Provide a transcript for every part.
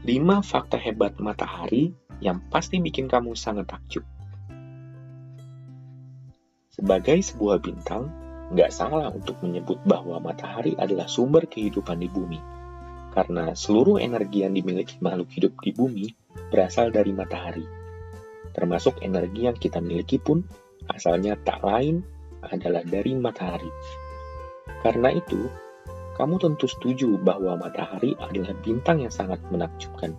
5 fakta hebat matahari yang pasti bikin kamu sangat takjub. Sebagai sebuah bintang, nggak salah untuk menyebut bahwa matahari adalah sumber kehidupan di bumi. Karena seluruh energi yang dimiliki makhluk hidup di bumi berasal dari matahari. Termasuk energi yang kita miliki pun asalnya tak lain adalah dari matahari. Karena itu, kamu tentu setuju bahwa matahari adalah bintang yang sangat menakjubkan.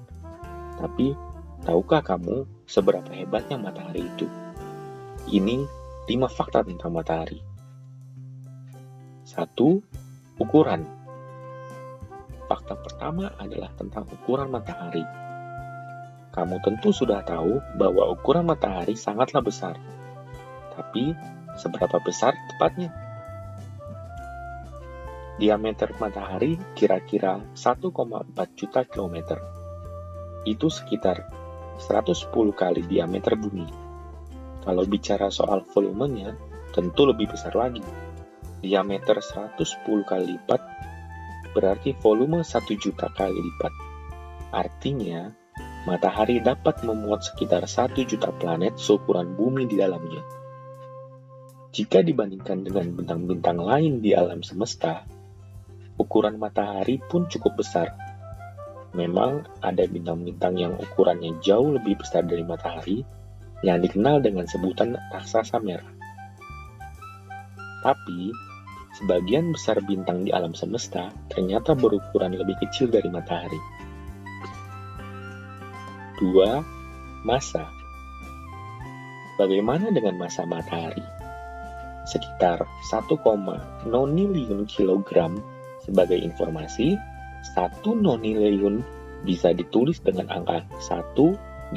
Tapi, tahukah kamu seberapa hebatnya matahari itu? Ini 5 fakta tentang matahari. 1. Ukuran. Fakta pertama adalah tentang ukuran matahari. Kamu tentu sudah tahu bahwa ukuran matahari sangatlah besar. Tapi, seberapa besar tepatnya? Diameter matahari kira-kira 1,4 juta kilometer. Itu sekitar 110 kali diameter bumi. Kalau bicara soal volumenya, tentu lebih besar lagi. Diameter 110 kali lipat berarti volume 1 juta kali lipat. Artinya, matahari dapat memuat sekitar 1 juta planet seukuran bumi di dalamnya. Jika dibandingkan dengan bintang-bintang lain di alam semesta, ukuran matahari pun cukup besar. Memang ada bintang-bintang yang ukurannya jauh lebih besar dari matahari, yang dikenal dengan sebutan raksasa merah. Tapi, sebagian besar bintang di alam semesta ternyata berukuran lebih kecil dari matahari. 2. Massa. Bagaimana dengan massa matahari? Sekitar 1,0 nilaiun kilogram. Sebagai informasi, 1 nonilaiun bisa ditulis dengan angka 1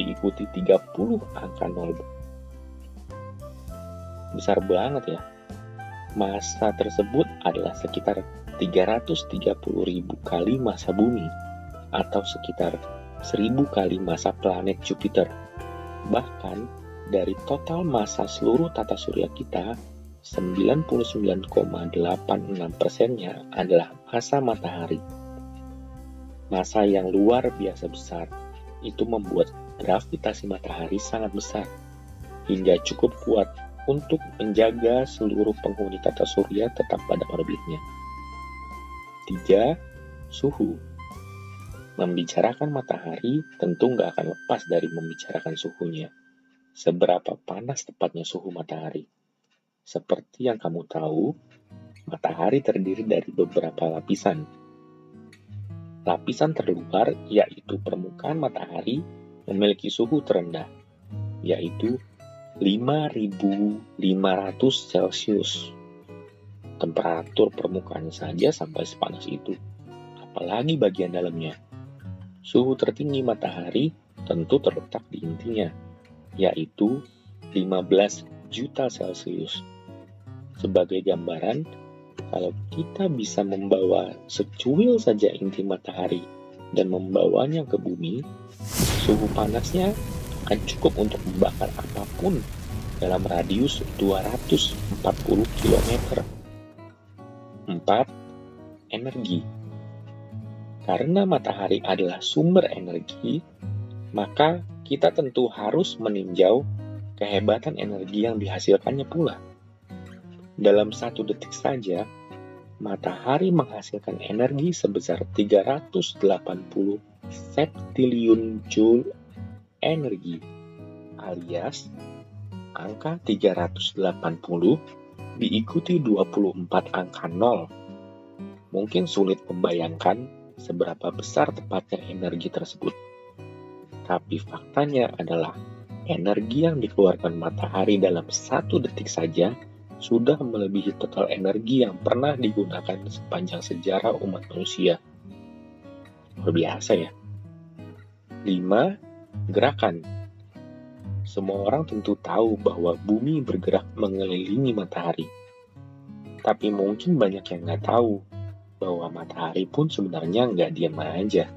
diikuti 30 angka 0. Besar banget ya. Massa tersebut adalah sekitar 330.000 kali massa bumi, atau sekitar 1.000 kali massa planet Jupiter. Bahkan, dari total massa seluruh tata surya kita, 99,86%-nya adalah massa matahari. Massa yang luar biasa besar, itu membuat gravitasi matahari sangat besar, hingga cukup kuat untuk menjaga seluruh penghuni tata surya tetap pada orbitnya. 3. Suhu. Membicarakan matahari tentu nggak akan lepas dari membicarakan suhunya. Seberapa panas tepatnya suhu matahari? Seperti yang kamu tahu, matahari terdiri dari beberapa lapisan. Lapisan terluar, yaitu permukaan matahari, memiliki suhu terendah, yaitu 5.500 Celcius. Temperatur permukaannya saja sampai sepanas itu, apalagi bagian dalamnya. Suhu tertinggi matahari tentu terletak di intinya, yaitu 15 juta Celcius. Sebagai gambaran, kalau kita bisa membawa secuil saja inti matahari dan membawanya ke bumi, suhu panasnya akan cukup untuk membakar apapun dalam radius 240 km. 4. Energi. Karena matahari adalah sumber energi, maka kita tentu harus meninjau kehebatan energi yang dihasilkannya pula. Dalam 1 detik saja, matahari menghasilkan energi sebesar 380 septiliun joule energi, alias angka 380 diikuti 24 angka 0. Mungkin sulit membayangkan seberapa besar tepatnya energi tersebut. Tapi faktanya adalah energi yang dikeluarkan matahari dalam 1 detik saja sudah melebihi total energi yang pernah digunakan sepanjang sejarah umat manusia. Luar biasa ya. 5. Gerakan. Semua orang tentu tahu bahwa bumi bergerak mengelilingi matahari. Tapi mungkin banyak yang nggak tahu bahwa matahari pun sebenarnya nggak diam aja.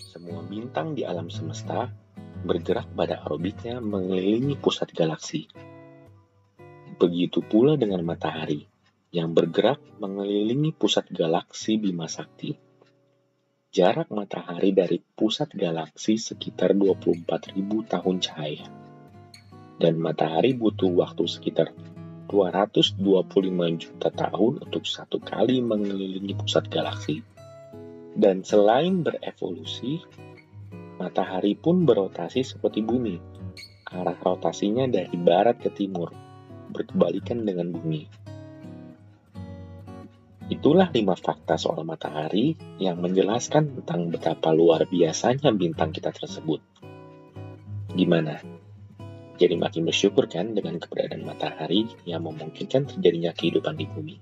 Semua bintang di alam semesta bergerak pada orbitnya mengelilingi pusat galaksi. Begitu pula dengan matahari yang bergerak mengelilingi pusat galaksi Bima Sakti. Jarak matahari dari pusat galaksi sekitar 24.000 tahun cahaya. Dan matahari butuh waktu sekitar 225 juta tahun untuk satu kali mengelilingi pusat galaksi. Dan selain berevolusi, matahari pun berotasi seperti bumi. Arah rotasinya dari barat ke timur, berkebalikan dengan bumi. Itulah 5 fakta soal matahari yang menjelaskan tentang betapa luar biasanya bintang kita tersebut. Gimana? Jadi makin bersyukur kan dengan keberadaan matahari yang memungkinkan terjadinya kehidupan di bumi?